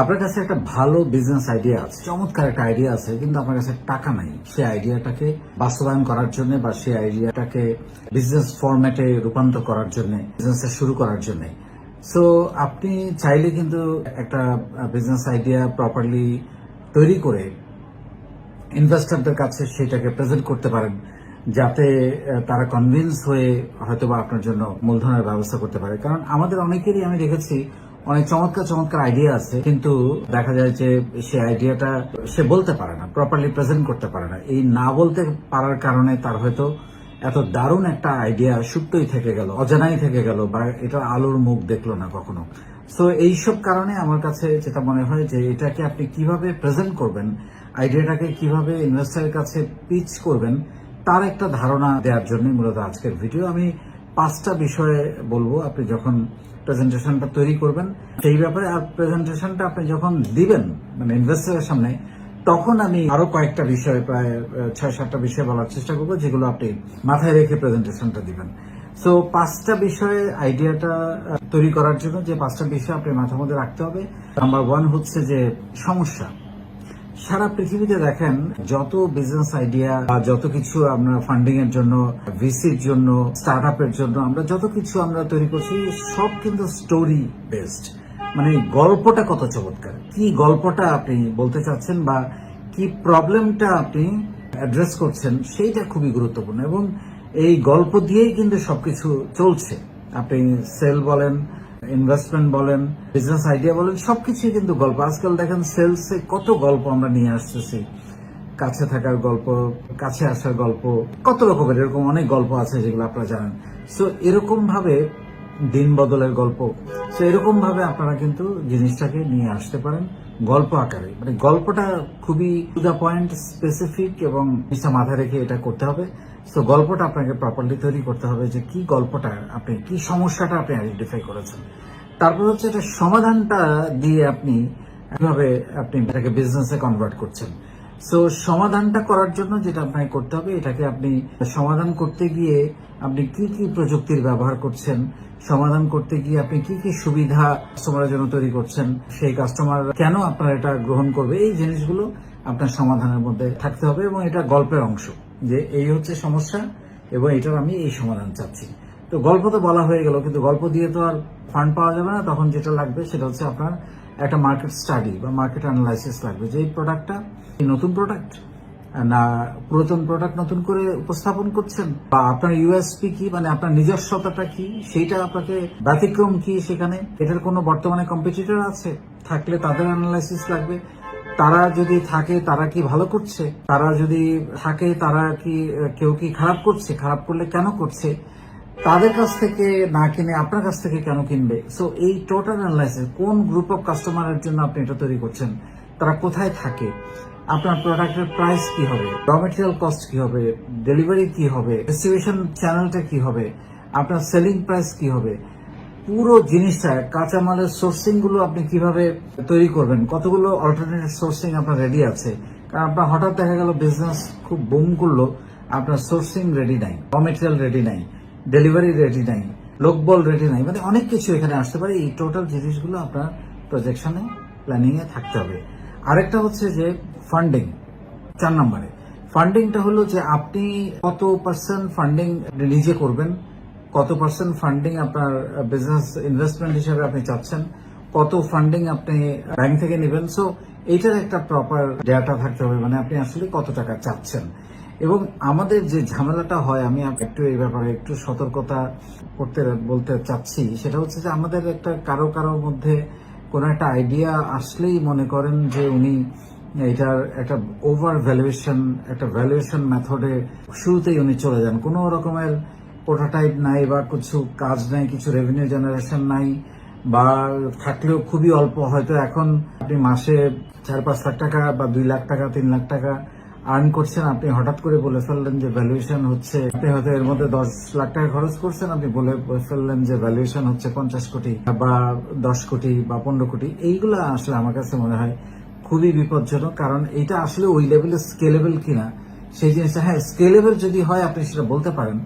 আপনার কাছে একটা ভালো বিজনেস আইডিয়া আছে, চমৎকার একটা আইডিয়া আছে, কিন্তু আপনার কাছে টাকা নাই সেই আইডিয়াটাকে বাস্তবায়ন করার জন্য বা সেই আইডিয়াটাকে বিজনেস ফরম্যাটে রূপান্তর করার জন্য, বিজনেসটা শুরু করার জন্য। সো আপনি চাইলে কিন্তু একটা বিজনেস আইডিয়া প্রপারলি তৈরি করে ইনভেস্টরদের কাছে সেটাকে প্রেজেন্ট করতে পারেন, যাতে তারা কনভিন্স হয়ে হয়তোবা আপনার জন্য মূলধনের ব্যবস্থা করতে পারে। কারণ আমাদের অনেকেরই আমি দেখেছি অনেক চমৎকার চমৎকার আইডিয়া আছে, কিন্তু দেখা যায় যে সে আইডিয়াটা সে বলতে পারে না, প্রপারলি প্রেজেন্ট করতে পারে না। এই না বলতে পারার কারণে তার হয়তো এত দারুণ একটা আইডিয়া সুপ্তই থেকে গেল, অজানাই থেকে গেল, বা এটা আলোর মুখ দেখলো না কখনো। সো এইসব কারণে আমার কাছে যেটা মনে হয় যে এটাকে আপনি কিভাবে প্রেজেন্ট করবেন, আইডিয়াটাকে কিভাবে ইনভেস্টরের কাছে পিচ করবেন, তার একটা ধারণা দেওয়ার জন্য মূলত আজকের ভিডিও। আমি 5টা বিষয়ে বলবো আপনি যখন প্রেজেন্টেশনটা তৈরি করবেন সেই ব্যাপারে। আর প্রেজেন্টেশনটা আপনি যখন দিবেন মানে ইনভেস্টরের সামনে, তখন আমি আরো কয়েকটা বিষয়, প্রায় 6-7টা বিষয় বলার চেষ্টা করবো, যেগুলো আপনি মাথায় রেখে প্রেজেন্টেশনটা দিবেন। সো 5টা বিষয়ে আইডিয়াটা তৈরি করার জন্য যে 5টা বিষয় আপনি মাথার মধ্যে রাখতে হবে। নাম্বার 1 হচ্ছে যে সমস্যা। সারা পৃথিবীতে দেখেন যত বিজনেস আইডিয়া বা যত কিছু আমরা ফান্ডিং এর জন্য, ভিসির জন্য, স্টার্ট আপের জন্য আমরা যত কিছু আমরা তৈরি করছি, সব কিন্তু স্টোরি বেসড। মানে গল্পটা কত চমৎকার, কি গল্পটা আপনি বলতে চাচ্ছেন বা কি প্রবলেমটা আপনি অ্যাড্রেস করছেন, সেইটা খুবই গুরুত্বপূর্ণ। এবং এই গল্প দিয়েই কিন্তু সবকিছু চলছে। আপনি সেল বলেন, ইনভেস্টমেন্ট বলেন, বিজনেস আইডিয়া বলেন, সবকিছুই কিন্তু গল্প। আজকাল দেখেন সেলসে কত গল্প আমরা নিয়ে আসতেছি, কাছে থাকার গল্প, কাছে আসার গল্প, কত রকমের এরকম অনেক গল্প আছে যেগুলো আপনারা জানেন। সো এরকম ভাবে দিন বদলের গল্প, সো এরকম ভাবে আপনারা কিন্তু জিনিসটাকে নিয়ে আসতে পারেন গল্প আকারে। মানে গল্পটা খুবই টু দ্য পয়েন্ট, স্পেসিফিক, এবং জিনিসটা মাথায় রেখে এটা করতে হবে। তো গল্পটা আপনাকে প্রপারলি তৈরি করতে হবে, যে কি গল্পটা আপনি, কি সমস্যাটা আপনি আইডেন্টিফাই করেছেন। তারপর হচ্ছে এটা সমাধানটা দিয়ে আপনি কিভাবে আপনি এটাকে বিজনেসে কনভার্ট করছেন। সো সমাধানটা করার জন্য যেটা আপনাকে করতে হবে, এটাকে আপনি সমাধান করতে গিয়ে আপনি কি কি প্রযুক্তির ব্যবহার করছেন, সমাধান করতে গিয়ে আপনি কি কি সুবিধা কাস্টমারের জন্য তৈরি করছেন, সেই কাস্টমার কেন আপনার এটা গ্রহণ করবে, এই জিনিসগুলো আপনার সমাধানের মধ্যে থাকতে হবে। এবং এটা গল্পের অংশ, যে এই হচ্ছে সমস্যা এবং এটার আমি এই সমাধান চাচ্ছি। তো গল্প তো বলা হয়ে গেল, কিন্তু গল্প দিয়ে তো আর ফান্ড পাওয়া যাবে না। তখন যেটা লাগবে সেটা হচ্ছে আপনার একটা মার্কেট স্টাডি বা মার্কেট অ্যানালাইসিস লাগবে, যে এই প্রোডাক্টটা নতুন প্রোডাক্ট না পুরাতন প্রোডাক্ট নতুন করে উপস্থাপন করছেন, বা আপনার ইউএসপি কি, মানে আপনার নিজস্বতাটা কি, সেইটা আপনাকে ব্যতিক্রম কি, সেখানে এটার কোনো বর্তমানে কম্পিটিটর আছে, থাকলে তাদের অ্যানালাইসিস লাগবে। তারা যদি থাকে তারা কি ভালো করছে, তারা যদি থাকে তারা কি কেউ কি খারাপ করছে, খারাপ করলে কেন করছে, তাদের কাছ থেকে না কিনে আপনার কাছ থেকে কেন কিনবে। সো এই টোটাল অ্যানালাইসিস, কোন গ্রুপ অফ কাস্টমারের জন্য আপনি এটা তৈরি করছেন, তারা কোথায় থাকে, আপনার প্রোডাক্টের প্রাইস কি হবে, র মেটেরিয়াল কস্ট কি হবে, ডেলিভারি কি হবে, ডিস্ট্রিবিউশন চ্যানেলটা কি হবে, আপনার সেলিং প্রাইস কি হবে, পুরো জিনিসটা, কাঁচামালের সোর্সিং গুলো আপনি কিভাবে তৈরি করবেন, কতগুলো অল্টারনেটিভ সোর্সিং আপনার রেডি আছে। কারণ আপনার হঠাৎ দেখা গেল বিজনেস খুব বুম করলো, আপনার সোর্সিং রেডি নাই, র মেটেরিয়াল রেডি নাই, ডেলিভারি রেডি নাই, লোকবল রেডি নাই, মানে অনেক কিছু এখানে আসতে পারে। এই টোটাল জিনিসগুলো আপনার প্রজেকশনে, প্ল্যানিং এ থাকতে হবে। আরেকটা হচ্ছে যে ফান্ডিং। 4 নম্বরে ফান্ডিংটা হলো যে আপনি কত পার্সেন্ট ফান্ডিং নিজে করবেন, কত পার্সেন্ট ফান্ডিং আপনার বিজনেস ইনভেস্টমেন্ট হিসেবে আপনি চাচ্ছেন, কত ফান্ডিং আপনি ব্যাংক থেকে নেবেন। সো এইটার একটা প্রপার ডেটা থাকতে হবে, মানে আপনি আসলে কত টাকা চাচ্ছেন। এবং আমাদের যে ঝামেলাটা হয়, আমি একটু এই ব্যাপারে একটু সতর্কতা বলতে চাচ্ছি, সেটা হচ্ছে যে আমাদের একটা কারো মধ্যে কোন একটা আইডিয়া আসলেই মনে করেন যে উনি এটার একটা ওভার ভ্যালুয়েশন, একটা ভ্যালুয়েশন মেথডে শুরুতেই উনি চলে যান। কোনো রকমের প্রোটোটাইপ নাই বা কিছু কাজ নাই, কিছু রেভিনিউ জেনারেশন নাই, বা থাকলেও খুবই অল্প। হয়তো এখন আপনি মাসে 4-5 লাখ টাকা বা 2 লাখ টাকা, 3 লাখ টাকা আর্ন করছেন, আপনি হঠাৎ করে বলে ফেললেন যে ভ্যালুয়েশন হচ্ছে, আপনি হয়তো এর মধ্যে 10 লাখ টাকা খরচ করছেন, আপনি বলে ফেললেন যে ভ্যালুয়েশন হচ্ছে 50 কোটি বা 10 কোটি বা 15 কোটি। এইগুলো আসলে আমার কাছে মনে হয় খুবই বিপজ্জনক। কারণ এটা আসলে ওই লেভেলে স্কেলেবল কিনা সেই জিনিসটা, হ্যাঁ স্কেলেবল যদি হয় আপনি সেটা বলতে পারেন,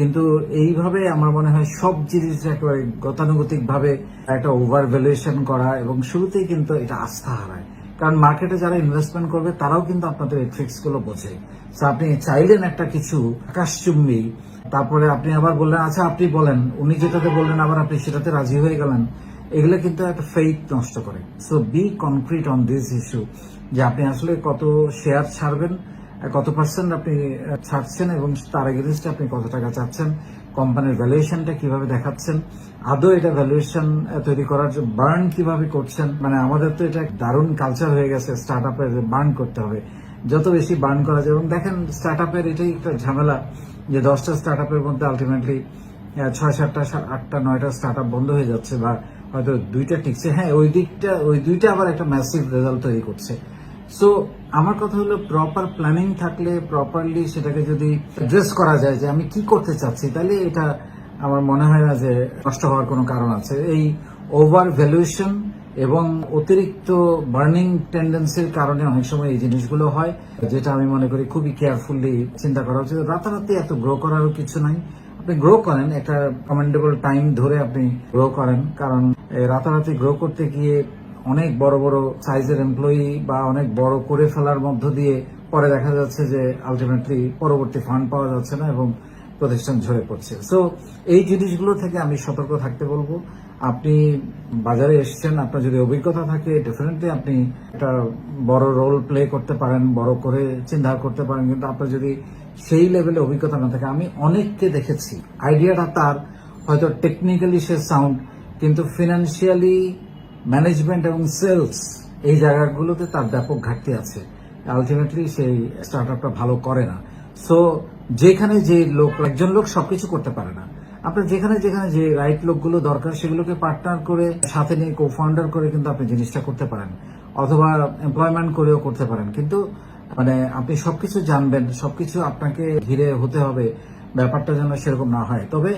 কিন্তু এইভাবে আমার মনে হয় সব জিনিস একেবারে গতানুগতিক ভাবে একটা ওভার ভ্যালুয়েশন করা এবং শুরুতেই কিন্তু এটা আস্থা হারায়। কারণ মার্কেটে যারা ইনভেস্টমেন্ট করবে তারাও কিন্তু আপনাদের এই ট্রিক্স গুলো বোঝে। So আপনি চাইলেন একটা কিছু আকাশচুম্বী, তারপরে আপনি আবার বললেন আচ্ছা আপনি বলেন, উনি যেটাতে বললেন আবার আপনি সেটাতে রাজি হয়ে গেলেন, এগুলো কিন্তু একটা ফেইথ নষ্ট করে। So be concrete on this issue যে আপনি আসলে কত শেয়ার ছাড়বেন, কত পার্সেন্ট আপনি ছাড়ছেন এবং তার এগেনস্টে আপনি কত টাকা চাচ্ছেন, কোম্পানির ভ্যালুয়েশনটা কিভাবে দেখাচ্ছেন, আদৌ এটা ভ্যালুয়েশন তৈরি করার জন্য বার্ন কিভাবে করছেন। মানে আমাদের তো এটা দারুণ কালচার হয়ে গেছে স্টার্ট আপের, বার্ন করতে হবে, যত বেশি বার্ন করা যায়। এবং দেখেন স্টার্ট আপের এটাই একটা ঝামেলা যে 10টা স্টার্ট আপের মধ্যে আলটিমেটলি 6-7টা 8টা 9টা স্টার্ট আপ বন্ধ হয়ে যাচ্ছে বা হয়তো 2টা টিকছে। হ্যাঁ, ওই দুইটা আবার একটা ম্যাসিভ রেজাল্ট তৈরি করছে। সো আমার কথা হলো প্রপার প্ল্যানিং থাকলে, প্রপারলি সেটাকে যদি অ্যাড্রেস করা যায় যে আমি কি করতে চাচ্ছি, তাহলে এটা আমার মনে হয় না যে নষ্ট হওয়ার কোনো কারণ আছে। এই ওভার ভ্যালুয়েশন এবং অতিরিক্ত বার্নিং টেন্ডেন্সির কারণে অনেক সময় এই জিনিসগুলো হয়, যেটা আমি মনে করি খুবই কেয়ারফুলি চিন্তা করা উচিত। রাতারাতি এত গ্রো করারও কিছু নাই, আপনি গ্রো করেন একটা কমেন্ডেবল টাইম ধরে আপনি গ্রো করেন। কারণ রাতারাতি গ্রো করতে গিয়ে অনেক বড় বড় সাইজের এমপ্লয়ি বা অনেক বড় করে ফেলার মধ্য দিয়ে পরে দেখা যাচ্ছে যে আলটিমেটলি পরবর্তী ফান্ড পাওয়া যাচ্ছে না এবং প্রতিষ্ঠান ঝরে পড়ছে। সো এই জিনিসগুলো থেকে আমি সতর্ক থাকতে বলবো। আপনি বাজারে এসেছেন, আপনার যদি অভিজ্ঞতা থাকে ডেফিনেটলি আপনি একটা বড় রোল প্লে করতে পারেন, বড় করে চিন্তা করতে পারেন। কিন্তু আপনার যদি সেই লেভেলে অভিজ্ঞতা না থাকে, আমি অনেককে দেখেছি আইডিয়াটা তার হয়তো টেকনিক্যালি সে সাউন্ড, কিন্তু ফিনান্সিয়ালি ম্যানেজমেন্ট এবং সেলস এই জায়গাগুলোতে তার ব্যাপক ঘাটতি আছে। আলটিমেটলি সেই স্টার্ট আপটা ভালো করে না। সো যেখানে যে লোক, একজন লোক সবকিছু করতে পারে না, আপনার যেখানে যেখানে যে রাইট লোকগুলো দরকার সেগুলোকে পার্টনার করে সাথে নিয়ে কো ফাউন্ডার করে কিন্তু আপনি জিনিসটা করতে পারেন, অথবা এমপ্লয়মেন্ট করেও করতে পারেন। কিন্তু মানে আপনি সবকিছু জানবেন, সবকিছু আপনাকে ঘিরে হতে হবে, ব্যাপারটা যেন সেরকম না হয়। তবে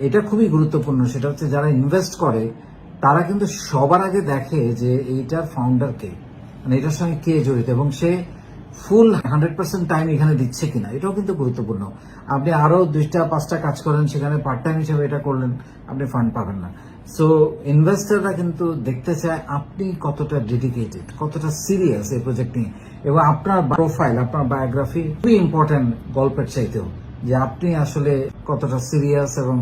এটা খুবই গুরুত্বপূর্ণ, সেটা হচ্ছে যারা ইনভেস্ট করে তারা কিন্তু সবার আগে দেখে যে এইটার ফাউন্ডার কে, মানে এটার সঙ্গে কে জড়িত এবং সে ফুল 100% টাইম এখানে দিচ্ছে কিনা, এটাও কিন্তু গুরুত্বপূর্ণ। আপনি আরো 2টা-5টা কাজ করেন, সেখানে পার্ট টাইম হিসেবে এটা করলেন, আপনি ফান্ড পাবেন না। সো ইনভেস্টররা কিন্তু দেখতে চায় আপনি কতটা ডেডিকেটেড, কতটা সিরিয়াস এই প্রজেক্ট নিয়ে, এবং আপনার প্রোফাইল, আপনার বায়োগ্রাফি খুবই ইম্পর্টেন্ট গল্পের চাইতেও, যে আপনি আসলে কতটা সিরিয়াস এবং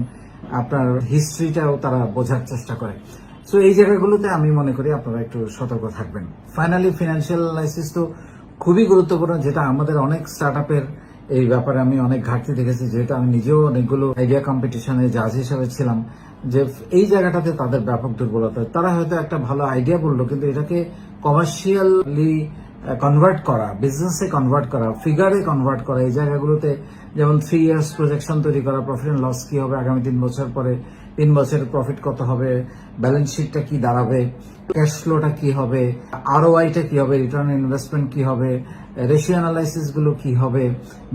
আপনার হিস্ট্রিটাও তারা বোঝার চেষ্টা করে। সো এই জায়গাগুলোতে আমি মনে করি আপনারা একটু সতর্ক থাকবেন। ফাইনালি ফিনান্সিয়াল অ্যানালাইসিস তো খুবই গুরুত্বপূর্ণ, যেটা আমাদের অনেক স্টার্ট আপের এই ব্যাপারে আমি অনেক ঘাটতি দেখেছি, যেহেতু আমি নিজেও অনেকগুলো আইডিয়া কম্পিটিশনে জাজ হিসেবে ছিলাম, যে এই জায়গাটাতে তাদের ব্যাপক দুর্বলতা। তারা হয়তো একটা ভালো আইডিয়া বললো, কিন্তু এটাকে কমার্শিয়ালি কনভার্ট করা, বিজনেসে কনভার্ট করা, ফিগারে কনভার্ট করা, এই জায়গাগুলোতে যেমন 3 ইয়ার্স প্রজেকশন তৈরি করা, প্রফিট এন্ড লস কি হবে আগামী 3 বছর পরে, 3 বছরের প্রফিট কত হবে, ব্যালেন্স শিটটা কি দাঁড়াবে, ক্যাশ ফ্লোটা কি হবে, আরওআইটা কি হবে, রিটার্ন ইনভেস্টমেন্ট কি হবে, রেশিও অ্যানালাইসিস গুলো কি হবে,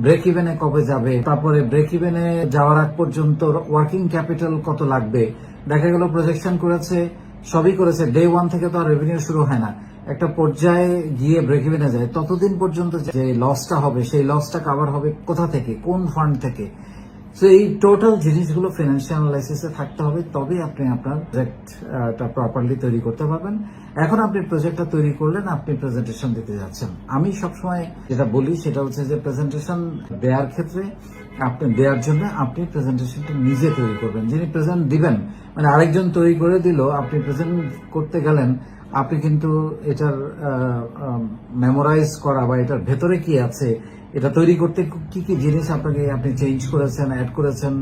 ব্রেক ইভেনে কবে যাবে, তারপরে ব্রেক ইভেনে যাওয়ার আগ পর্যন্ত ওয়ার্কিং ক্যাপিটাল কত লাগবে। দেখা গেল প্রজেকশন করেছে, সবই করেছে, ডে 1 থেকে তো আর রেভিনিউ শুরু হয় না, একটা পর্যায়ে গিয়ে ব্রেক ইভেনে যায়, ততদিন পর্যন্ত যে লসটা হবে সেই লসটা কভার হবে কোথা থেকে, কোন ফান্ড থেকে। সো এই টোটাল জিনিসগুলো ফিনান্সিয়াল অ্যানালাইসিসে থাকতে হবে, তবে আপনি আপনার প্রজেক্টটা প্রপারলি তৈরি করতে পারবেন। এখন আপনি প্রজেক্টটা তৈরি করলেন, আপনি প্রেজেন্টেশন দিতে যাচ্ছেন। আমি সবসময় যেটা বলি সেটা হচ্ছে যে প্রেজেন্টেশন দেওয়ার ক্ষেত্রে আপনি দেওয়ার জন্য আপনি প্রেজেন্টেশনটা নিজে তৈরি করবেন। যিনি প্রেজেন্ট দিবেন, মানে আরেকজন তৈরি করে দিল, আপনি প্রেজেন্ট করতে গেলেন, আপনি কিন্তু এটার মেমোরাইজ করা বা এটার ভেতরে কি আছে, এটা তৈরি করতে কি কি জিনিস আপনি চেঞ্জ করেছেন, অ্যাড করেছেন,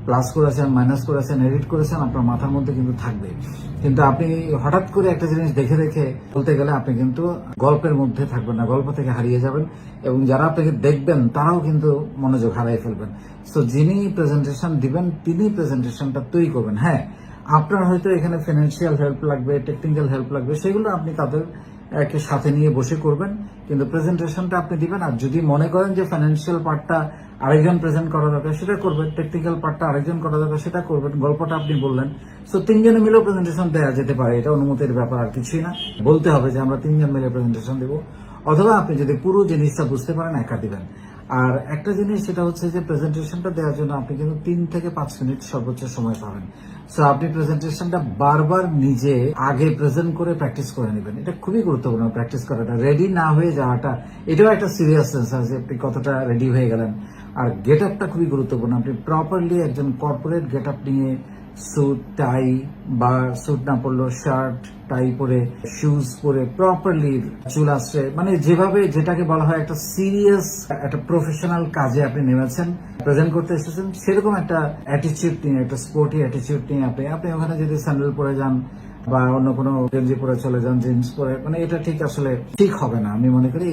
প্লাস করেছেন, মাইনাস করেছেন, এডিট করেছেন, আপনার মাথার মধ্যে কিন্তু থাকবে। কিন্তু আপনি হঠাৎ করে একটা জিনিস দেখে দেখে বলতে গেলে আপনি কিন্তু গল্পের মধ্যে থাকবেন না, গল্প থেকে হারিয়ে যাবেন, এবং যারা আপনাকে দেখবেন তারাও কিন্তু মনোযোগ হারিয়ে ফেলবেন। সো যিনি প্রেজেন্টেশন দিবেন তিনি প্রেজেন্টেশনটা তৈরি করবেন। হ্যাঁ, আপনার হয়তো এখানে ফিনান্সিয়াল হেল্প লাগবে, টেকনিক্যাল হেল্প লাগবে, সেগুলো আপনি তাদের সাথে নিয়ে বসে করবেন, কিন্তু প্রেজেন্টেশনটা আপনি দিবেন। আর যদি মনে করেন যে ফাইন্যান্সিয়াল পার্টটা আরেকজন প্রেজেন্ট করা দরকার, সেটা করবেন, টেকনিক্যাল পার্টটা আরেকজন করা দরকার, সেটা করবেন, গল্পটা আপনি বললেন। সো 3 জনে মিলেও প্রেজেন্টেশন দেওয়া যেতে পারে, এটা অনুমতির ব্যাপার, আর কিছুই না। বলতে হবে যে আমরা 3 জন মিলে প্রেজেন্টেশন দেবো, অথবা আপনি যদি পুরো জিনিসটা বুঝতে পারেন একা দিবেন। আর একটা জিনিস সেটা হচ্ছে যে প্রেজেন্টেশনটা দেওয়ার জন্য আপনি কিন্তু 3 থেকে 5 মিনিট সর্বোচ্চ সময় পাবেন। সো আপনি প্রেজেন্টেশনটা বারবার নিজে আগে প্রেজেন্ট করে প্র্যাকটিস করে নেবেন। এটা খুবই গুরুত্বপূর্ণ প্র্যাকটিস করাটা। রেডি না হয়ে যাওয়াটা এটাও একটা সিরিয়াসনেস আছে, আপনি কতটা রেডি হয়ে গেলেন। আর গেট আপটা খুবই গুরুত্বপূর্ণ। আপনি প্রপারলি একজন কর্পোরেট গেট আপ নিয়ে স্যুট টাই বা স্যুট না পরলেও শার্ট টাই পরে শুজ পরে প্রপারলি চুল আসছে, মানে যেভাবে যেটাকে বলা হয় একটা সিরিয়াস একটা প্রফেশনাল কাজে আপনি নেমেছেন, প্রেজেন্ট করতে এসেছেন, সেরকম একটা অ্যাটিচিউড নিয়ে, একটা স্পোর্টি অ্যাটিচিউড নিয়ে আপনি ওখানে যদি স্যান্ডেল পরে যান বা অন্য কোনো গেঞ্জি পরে চলে যান, জিন্স পরে, মানে এটা ঠিক আসলে ঠিক হবে না। আমি মনে করি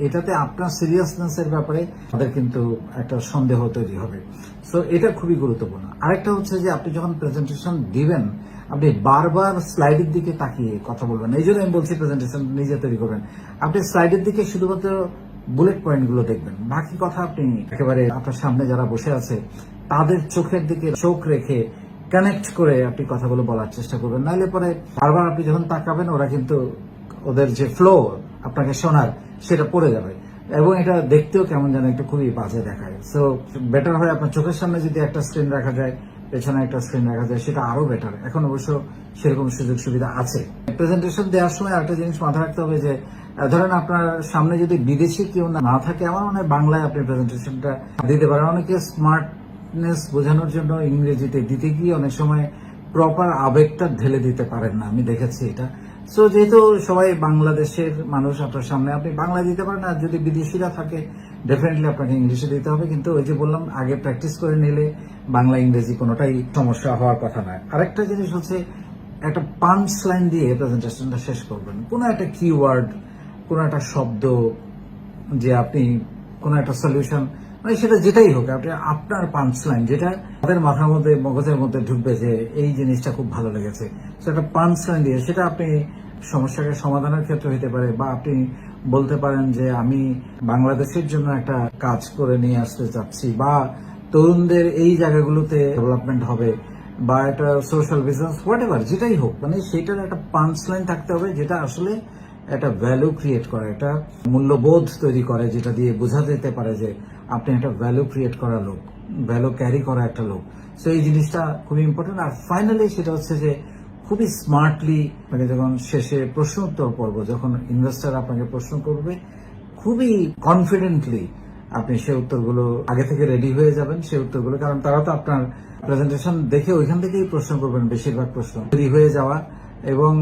এটাতে আপনার সিরিয়াসনেস এর ব্যাপারে তাদের কিন্তু একটা সন্দেহ তৈরি হবে। সো এটা খুবই গুরুত্বপূর্ণ। আরেকটা হচ্ছে যে আপনি যখন প্রেজেন্টেশন দিবেন, আপনি বারবার স্লাইডের দিকে তাকিয়ে কথা বলবেন। এই জন্য আমি বলছি প্রেজেন্টেশন নিজে তৈরি করবেন। আপনি স্লাইডের দিকে শুধুমাত্র বুলেট পয়েন্ট গুলো দেখবেন, বাকি কথা আপনি একেবারে আপনার সামনে যারা বসে আছে তাদের চোখের দিকে চোখ রেখে কানেক্ট করে আপনি কথাগুলো বলার চেষ্টা করবেন। নাহলে পরে বারবার আপনি যখন তাকাবেন, ওরা কিন্তু ওদের যে ফ্লো আপনাকে শোনার সেটা পড়ে যাবে এবং এটা দেখতেও কেমন যেন একটু খুবই বাজে দেখায়। সো বেটার হয় আপনার চোখের সামনে যদি একটা স্ক্রিন রাখা যায়, পেছনে একটা স্ক্রিন রাখা যায়, সেটা আরো বেটার। এখন অবশ্য সেরকম সুযোগ সুবিধা আছে। প্রেজেন্টেশন দেওয়ার সময় একটা জিনিস মাথায় রাখতে হবে যে ধরেন আপনার সামনে যদি বিদেশি কেউ না থাকে, আমার মনে হয় বাংলায় আপনি প্রেজেন্টেশনটা দিতে পারেন। অনেকে স্মার্টনেস বোঝানোর জন্য ইংরেজিতে দিতে গিয়ে অনেক সময় প্রপার আবেগটা ঢেলে দিতে পারেন না, আমি দেখেছি এটা। সো যেহেতু সবাই বাংলাদেশের মানুষ আপনার সামনে, আপনি বাংলা দিতে পারেন। আর যদি বিদেশিরা থাকে ডেফিনেটলি আপনাকে ইংলিশে দিতে হবে। কিন্তু ওই যে বললাম, আগে প্র্যাকটিস করে নিলে বাংলা ইংরেজি কোনোটাই সমস্যা হওয়ার কথা নয়। আরেকটা জিনিস হচ্ছে একটা পাঞ্চ লাইন দিয়ে প্রেজেন্টেশনটা শেষ করবেন। কোনো একটা কিওয়ার্ড, কোনো একটা শব্দ, যে আপনি কোনো একটা সলিউশন, মানে সেটা যেটাই হোক, আপনি আপনার পাঞ্চ লাইন যেটা তাদের মাথার মধ্যে মগজের মধ্যে ঢুকবে যে এই জিনিসটা খুব ভালো লেগেছে, সেটা পাঞ্চ লাইন দিয়ে সেটা আপনি সমস্যাকে সমাধানের ক্ষেত্রে হতে পারে। বা আপনি বলতে পারেন যে আমি বাংলাদেশের জন্য একটা কাজ করে নিয়ে আসতে চাচ্ছি, বা তরুণদের এই জায়গাগুলোতে ডেভেলপমেন্ট হবে, বা একটা সোশ্যাল বিজনেস, হোয়াট এভার, যেটাই হোক, মানে সেটার একটা পাঞ্চ লাইন থাকতে হবে যেটা আসলে একটা ভ্যালু ক্রিয়েট করে, একটা মূল্যবোধ তৈরি করে, যেটা দিয়ে বোঝা যেতে পারে যে আপনি একটা ভ্যালু ক্রিয়েট করা লোক, ভ্যালু ক্যারি করা একটা লোক। সো এই জিনিসটা খুবই ইম্পর্টেন্ট। আর ফাইনালি সেটা হচ্ছে যে খুবই স্মার্টলি, মানে যখন শেষে প্রশ্ন উত্তর পর্ব, যখন ইনভেস্টার আপনাকে প্রশ্ন করবে, খুবই কনফিডেন্টলি আপনি সে উত্তরগুলো আগে থেকে রেডি হয়ে যাবেন, সে উত্তরগুলো, কারণ তারা তো আপনার প্রেজেন্টেশন দেখে ওইখান থেকেই প্রশ্ন করবেন। বেশিরভাগ প্রশ্ন রেডি হয়ে যাওয়া এবং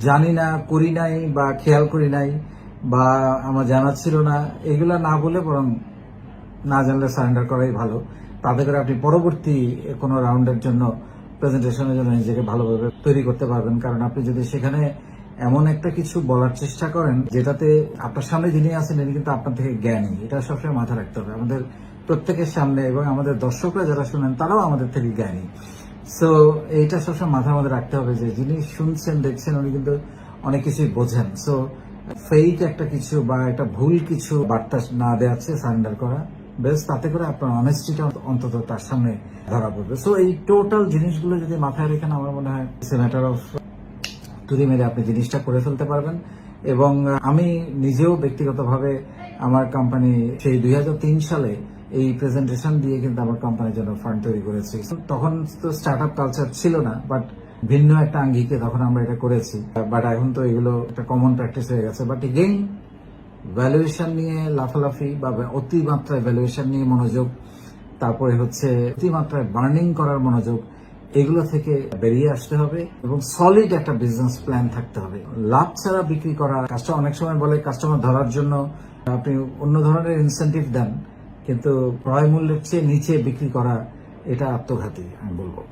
জানি না, করি নাই, বা খেয়াল করি নাই, বা আমার জানা ছিল না, এগুলা না বলে বরং না জানলে সারেন্ডার করাই ভালো। তাতে করে আপনি পরবর্তী কোনো রাউন্ডের জন্য, প্রেজেন্টেশনের জন্য নিজেকে ভালোভাবে তৈরি করতে পারবেন। কারণ আপনি যদি সেখানে এমন একটা কিছু বলার চেষ্টা করেন যেটাতে আপনার সামনে যিনি আছেন তিনি কিন্তু আপনার থেকে জ্ঞানী, এটা সবসময় মাথায় রাখতে হবে। আমাদের প্রত্যেকের সামনে এবং আমাদের দর্শকরা যারা শুনেন তারাও আমাদের থেকে জ্ঞানী। সো এইটা সবসময় মাথার মধ্যে রাখতে হবে যে যিনি শুনছেন দেখছেন উনি কিন্তু অনেক কিছুই বোঝেন। সো ফেক একটা কিছু বা একটা ভুল কিছু বার্তা না দেওয়ার চেয়ে সারেন্ডার করা বেশ, তাতে করে আপনার অনেস্টিটা অন্তত তার সামনে ধরা পড়বে। সো এই টোটাল জিনিসগুলো যদি মাথায় রেখেন, আমার মনে হয় ইটস এ ম্যাটার অফ তুলি মেরে আপনি জিনিসটা করে ফেলতে পারবেন। এবং আমি নিজেও ব্যক্তিগতভাবে আমার কোম্পানি সেই 2003 সালে এই প্রেজেন্টেশন দিয়ে কিন্তু আমার কোম্পানির জন্য ফান্ড তৈরি করেছি। তখন তো স্টার্ট আপ কালচার ছিল না, বাট ভিন্ন একটা আঙ্গিকে তখন আমরা এটা করেছি। বাট এখন তো এগুলো একটা কমন প্র্যাকটিস হয়ে গেছে। বাট এগেইন ভ্যালুয়েশন নিয়ে লাফালাফি বা অতিমাত্রায় ভ্যালুয়েশন নিয়ে মনোযোগ, তারপরে হচ্ছে অতিমাত্রায় বার্নিং করার মনোযোগ, এগুলো থেকে বেরিয়ে আসতে হবে এবং সলিড একটা বিজনেস প্ল্যান থাকতে হবে। লাভ ছাড়া বিক্রি করা, কাস্টমার অনেক সময় বলে কাস্টমার ধরার জন্য আপনি অন্য ধরনের ইনসেন্টিভ দেন, কিন্তু ক্রয় মূল্যের চেয়ে নিচে বিক্রি করা এটা আত্মঘাতী আমি বলবো।